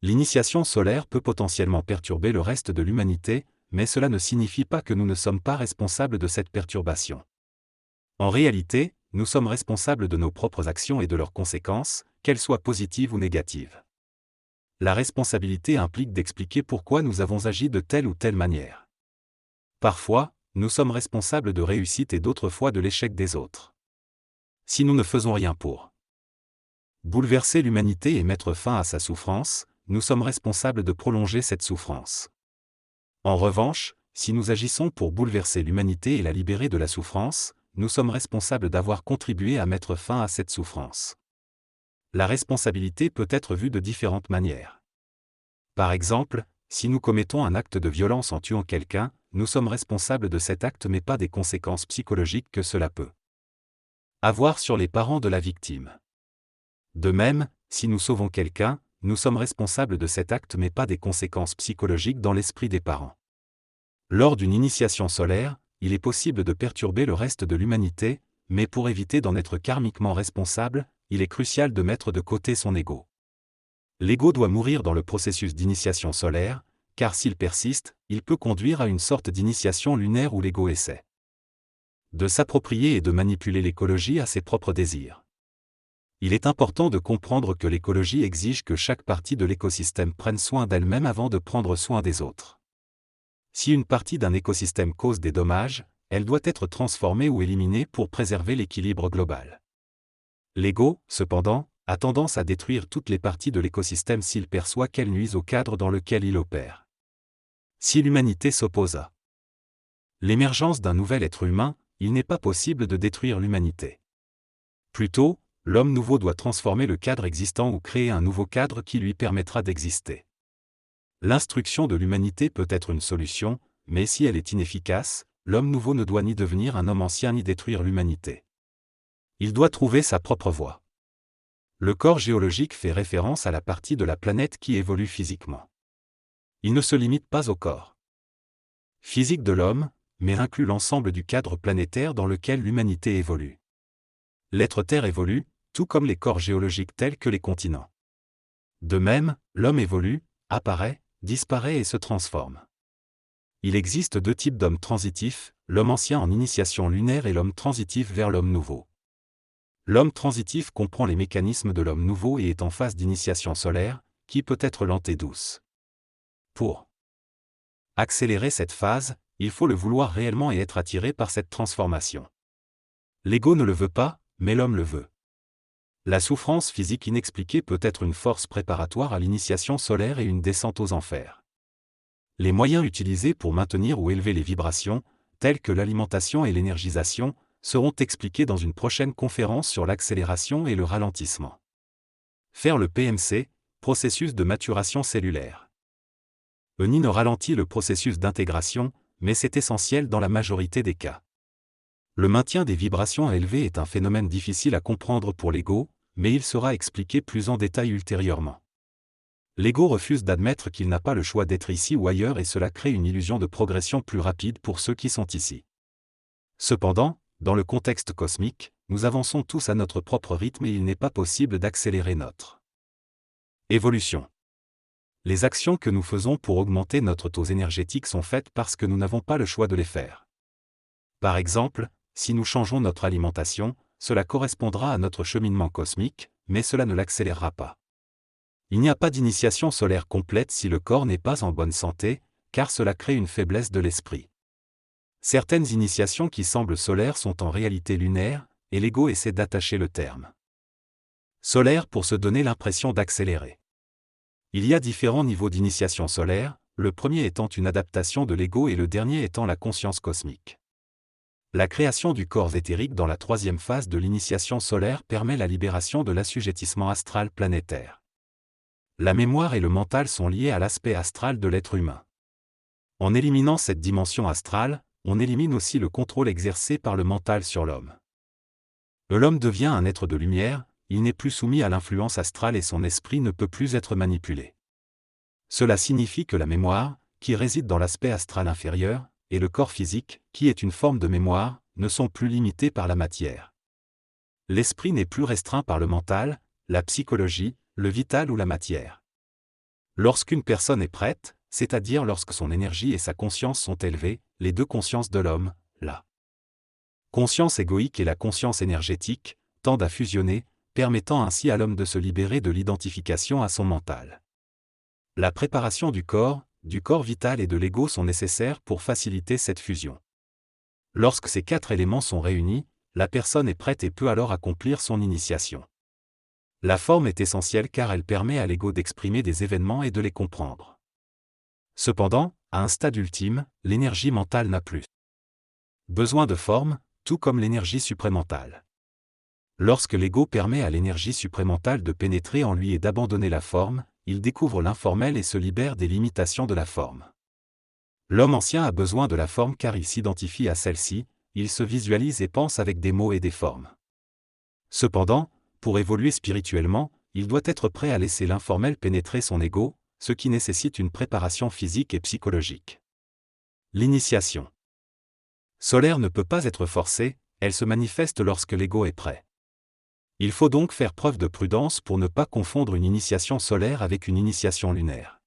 L'initiation solaire peut potentiellement perturber le reste de l'humanité, mais cela ne signifie pas que nous ne sommes pas responsables de cette perturbation. En réalité, nous sommes responsables de nos propres actions et de leurs conséquences, qu'elles soient positives ou négatives. La responsabilité implique d'expliquer pourquoi nous avons agi de telle ou telle manière. Parfois, nous sommes responsables de réussite et d'autres fois de l'échec des autres. Si nous ne faisons rien pour bouleverser l'humanité et mettre fin à sa souffrance, nous sommes responsables de prolonger cette souffrance. En revanche, si nous agissons pour bouleverser l'humanité et la libérer de la souffrance, nous sommes responsables d'avoir contribué à mettre fin à cette souffrance. La responsabilité peut être vue de différentes manières. Par exemple, si nous commettons un acte de violence en tuant quelqu'un, nous sommes responsables de cet acte mais pas des conséquences psychologiques que cela peut avoir sur les parents de la victime. De même, si nous sauvons quelqu'un, nous sommes responsables de cet acte mais pas des conséquences psychologiques dans l'esprit des parents. Lors d'une initiation solaire, il est possible de perturber le reste de l'humanité, mais pour éviter d'en être karmiquement responsable, il est crucial de mettre de côté son ego. L'ego doit mourir dans le processus d'initiation solaire, car s'il persiste, il peut conduire à une sorte d'initiation lunaire où l'ego essaie de s'approprier et de manipuler l'écologie à ses propres désirs. Il est important de comprendre que l'écologie exige que chaque partie de l'écosystème prenne soin d'elle-même avant de prendre soin des autres. Si une partie d'un écosystème cause des dommages, elle doit être transformée ou éliminée pour préserver l'équilibre global. L'ego, cependant, a tendance à détruire toutes les parties de l'écosystème s'il perçoit qu'elles nuisent au cadre dans lequel il opère. Si l'humanité s'oppose à l'émergence d'un nouvel être humain, il n'est pas possible de détruire l'humanité. Plutôt, l'homme nouveau doit transformer le cadre existant ou créer un nouveau cadre qui lui permettra d'exister. L'instruction de l'humanité peut être une solution, mais si elle est inefficace, l'homme nouveau ne doit ni devenir un homme ancien ni détruire l'humanité. Il doit trouver sa propre voie. Le corps géologique fait référence à la partie de la planète qui évolue physiquement. Il ne se limite pas au corps physique de l'homme, mais inclut l'ensemble du cadre planétaire dans lequel l'humanité évolue. L'être Terre évolue, tout comme les corps géologiques tels que les continents. De même, l'homme évolue, apparaît, disparaît et se transforme. Il existe deux types d'hommes transitifs, l'homme ancien en initiation lunaire et l'homme transitif vers l'homme nouveau. L'homme transitif comprend les mécanismes de l'homme nouveau et est en phase d'initiation solaire, qui peut être lente et douce. Pour accélérer cette phase, il faut le vouloir réellement et être attiré par cette transformation. L'ego ne le veut pas, mais l'homme le veut. La souffrance physique inexpliquée peut être une force préparatoire à l'initiation solaire et une descente aux enfers. Les moyens utilisés pour maintenir ou élever les vibrations, tels que l'alimentation et l'énergisation, seront expliqués dans une prochaine conférence sur l'accélération et le ralentissement. Faire le PMC, processus de maturation cellulaire. ENI ne ralentit le processus d'intégration, mais c'est essentiel dans la majorité des cas. Le maintien des vibrations élevées est un phénomène difficile à comprendre pour l'ego, mais il sera expliqué plus en détail ultérieurement. L'ego refuse d'admettre qu'il n'a pas le choix d'être ici ou ailleurs et cela crée une illusion de progression plus rapide pour ceux qui sont ici. Cependant, dans le contexte cosmique, nous avançons tous à notre propre rythme et il n'est pas possible d'accélérer notre évolution. Les actions que nous faisons pour augmenter notre taux énergétique sont faites parce que nous n'avons pas le choix de les faire. Par exemple, si nous changeons notre alimentation, cela correspondra à notre cheminement cosmique, mais cela ne l'accélérera pas. Il n'y a pas d'initiation solaire complète si le corps n'est pas en bonne santé, car cela crée une faiblesse de l'esprit. Certaines initiations qui semblent solaires sont en réalité lunaires, et l'ego essaie d'attacher le terme solaire pour se donner l'impression d'accélérer. Il y a différents niveaux d'initiation solaire, le premier étant une adaptation de l'ego et le dernier étant la conscience cosmique. La création du corps éthérique dans la troisième phase de l'initiation solaire permet la libération de l'assujettissement astral planétaire. La mémoire et le mental sont liés à l'aspect astral de l'être humain. En éliminant cette dimension astrale, on élimine aussi le contrôle exercé par le mental sur l'homme. L'homme devient un être de lumière, il n'est plus soumis à l'influence astrale et son esprit ne peut plus être manipulé. Cela signifie que la mémoire, qui réside dans l'aspect astral inférieur, et le corps physique, qui est une forme de mémoire, ne sont plus limités par la matière. L'esprit n'est plus restreint par le mental, la psychologie, le vital ou la matière. Lorsqu'une personne est prête, c'est-à-dire lorsque son énergie et sa conscience sont élevées, les deux consciences de l'homme, la conscience égoïque et la conscience énergétique, tendent à fusionner, permettant ainsi à l'homme de se libérer de l'identification à son mental. La préparation du corps vital et de l'ego sont nécessaires pour faciliter cette fusion. Lorsque ces quatre éléments sont réunis, la personne est prête et peut alors accomplir son initiation. La forme est essentielle car elle permet à l'ego d'exprimer des événements et de les comprendre. Cependant, à un stade ultime, l'énergie mentale n'a plus besoin de forme, tout comme l'énergie supramentale. Lorsque l'ego permet à l'énergie supramentale de pénétrer en lui et d'abandonner la forme, il découvre l'informel et se libère des limitations de la forme. L'homme ancien a besoin de la forme car il s'identifie à celle-ci, il se visualise et pense avec des mots et des formes. Cependant, pour évoluer spirituellement, il doit être prêt à laisser l'informel pénétrer son ego, ce qui nécessite une préparation physique et psychologique. L'initiation solaire ne peut pas être forcée, elle se manifeste lorsque l'ego est prêt. Il faut donc faire preuve de prudence pour ne pas confondre une initiation solaire avec une initiation lunaire.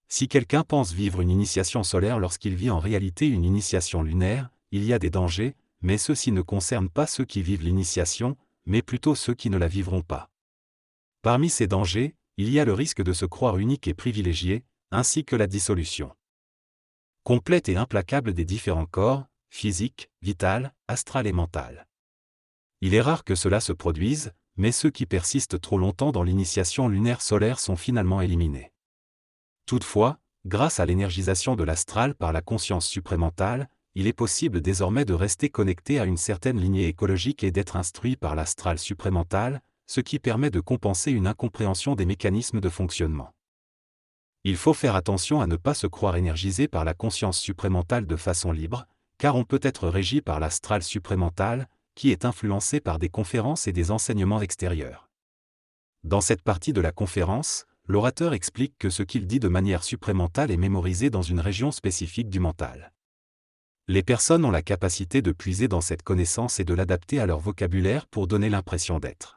Si quelqu'un pense vivre une initiation solaire lorsqu'il vit en réalité une initiation lunaire, il y a des dangers, mais ceux-ci ne concernent pas ceux qui vivent l'initiation, mais plutôt ceux qui ne la vivront pas. Parmi ces dangers, il y a le risque de se croire unique et privilégié, ainsi que la dissolution complète et implacable des différents corps, physique, vital, astral et mental. Il est rare que cela se produise, mais ceux qui persistent trop longtemps dans l'initiation lunaire solaire sont finalement éliminés. Toutefois, grâce à l'énergisation de l'astral par la conscience supramentale, il est possible désormais de rester connecté à une certaine lignée écologique et d'être instruit par l'astral supramentale, ce qui permet de compenser une incompréhension des mécanismes de fonctionnement. Il faut faire attention à ne pas se croire énergisé par la conscience supramentale de façon libre, car on peut être régi par l'astral supramentale, qui est influencé par des conférences et des enseignements extérieurs. Dans cette partie de la conférence, l'orateur explique que ce qu'il dit de manière supramentale est mémorisé dans une région spécifique du mental. Les personnes ont la capacité de puiser dans cette connaissance et de l'adapter à leur vocabulaire pour donner l'impression d'être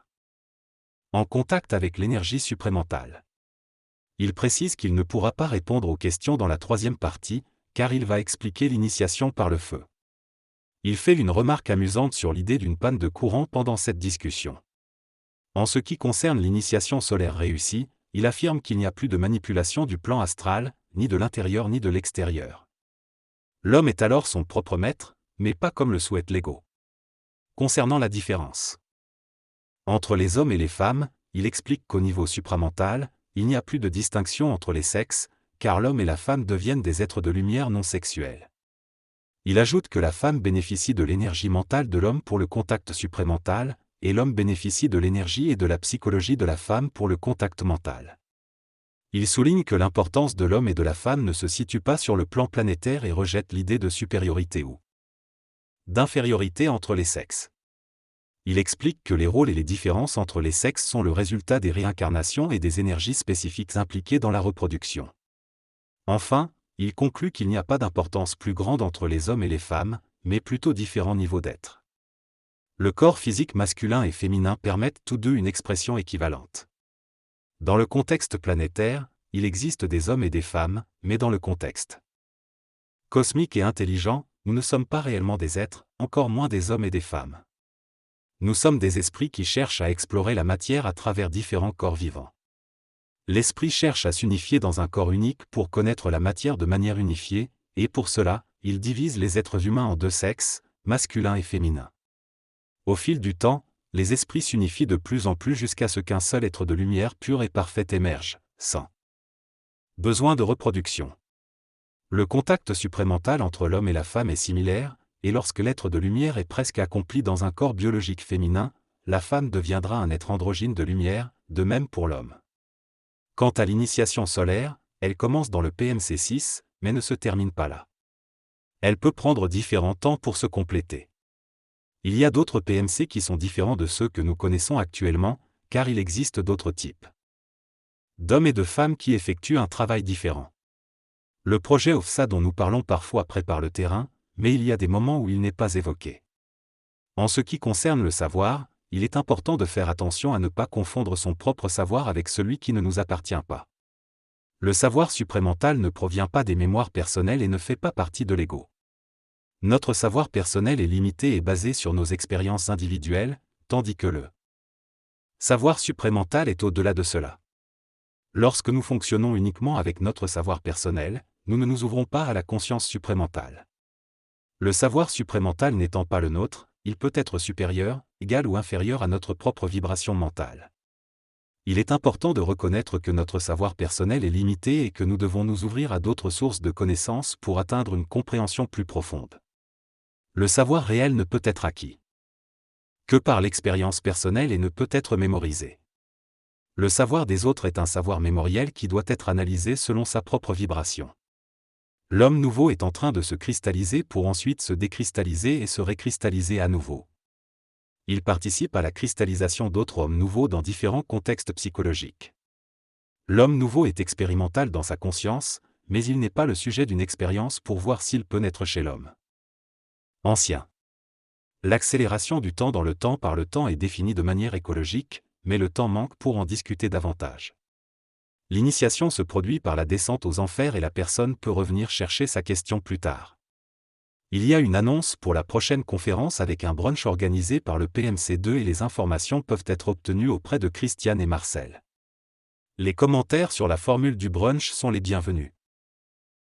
en contact avec l'énergie supramentale. Il précise qu'il ne pourra pas répondre aux questions dans la troisième partie, car il va expliquer l'initiation par le feu. Il fait une remarque amusante sur l'idée d'une panne de courant pendant cette discussion. En ce qui concerne l'initiation solaire réussie, il affirme qu'il n'y a plus de manipulation du plan astral, ni de l'intérieur ni de l'extérieur. L'homme est alors son propre maître, mais pas comme le souhaite l'ego. Concernant la différence entre les hommes et les femmes, il explique qu'au niveau supramental, il n'y a plus de distinction entre les sexes, car l'homme et la femme deviennent des êtres de lumière non sexuels. Il ajoute que la femme bénéficie de l'énergie mentale de l'homme pour le contact supramental, et l'homme bénéficie de l'énergie et de la psychologie de la femme pour le contact mental. Il souligne que l'importance de l'homme et de la femme ne se situe pas sur le plan planétaire et rejette l'idée de supériorité ou d'infériorité entre les sexes. Il explique que les rôles et les différences entre les sexes sont le résultat des réincarnations et des énergies spécifiques impliquées dans la reproduction. Enfin, il conclut qu'il n'y a pas d'importance plus grande entre les hommes et les femmes, mais plutôt différents niveaux d'être. Le corps physique masculin et féminin permettent tous deux une expression équivalente. Dans le contexte planétaire, il existe des hommes et des femmes, mais dans le contexte cosmique et intelligent, nous ne sommes pas réellement des êtres, encore moins des hommes et des femmes. Nous sommes des esprits qui cherchent à explorer la matière à travers différents corps vivants. L'esprit cherche à s'unifier dans un corps unique pour connaître la matière de manière unifiée, et pour cela, il divise les êtres humains en deux sexes, masculin et féminin. Au fil du temps, les esprits s'unifient de plus en plus jusqu'à ce qu'un seul être de lumière pure et parfaite émerge, sans besoin de reproduction. Le contact supramental entre l'homme et la femme est similaire, et lorsque l'être de lumière est presque accompli dans un corps biologique féminin, la femme deviendra un être androgyne de lumière, de même pour l'homme. Quant à l'initiation solaire, elle commence dans le PMC 6, mais ne se termine pas là. Elle peut prendre différents temps pour se compléter. Il y a d'autres PMC qui sont différents de ceux que nous connaissons actuellement, car il existe d'autres types d'hommes et de femmes qui effectuent un travail différent. Le projet OFSA dont nous parlons parfois prépare le terrain, mais il y a des moments où il n'est pas évoqué. En ce qui concerne le savoir, il est important de faire attention à ne pas confondre son propre savoir avec celui qui ne nous appartient pas. Le savoir supramental ne provient pas des mémoires personnelles et ne fait pas partie de l'ego. Notre savoir personnel est limité et basé sur nos expériences individuelles, tandis que le savoir supramental est au-delà de cela. Lorsque nous fonctionnons uniquement avec notre savoir personnel, nous ne nous ouvrons pas à la conscience supramentale. Le savoir supramental n'étant pas le nôtre, il peut être supérieur, égal ou inférieur à notre propre vibration mentale. Il est important de reconnaître que notre savoir personnel est limité et que nous devons nous ouvrir à d'autres sources de connaissances pour atteindre une compréhension plus profonde. Le savoir réel ne peut être acquis que par l'expérience personnelle et ne peut être mémorisé. Le savoir des autres est un savoir mémoriel qui doit être analysé selon sa propre vibration. L'homme nouveau est en train de se cristalliser pour ensuite se décristalliser et se récristalliser à nouveau. Il participe à la cristallisation d'autres hommes nouveaux dans différents contextes psychologiques. L'homme nouveau est expérimental dans sa conscience, mais il n'est pas le sujet d'une expérience pour voir s'il peut naître chez l'homme ancien. L'accélération du temps dans le temps par le temps est définie de manière écologique, mais le temps manque pour en discuter davantage. L'initiation se produit par la descente aux enfers et la personne peut revenir chercher sa question plus tard. Il y a une annonce pour la prochaine conférence avec un brunch organisé par le PMC2 et les informations peuvent être obtenues auprès de Christiane et Marcel. Les commentaires sur la formule du brunch sont les bienvenus.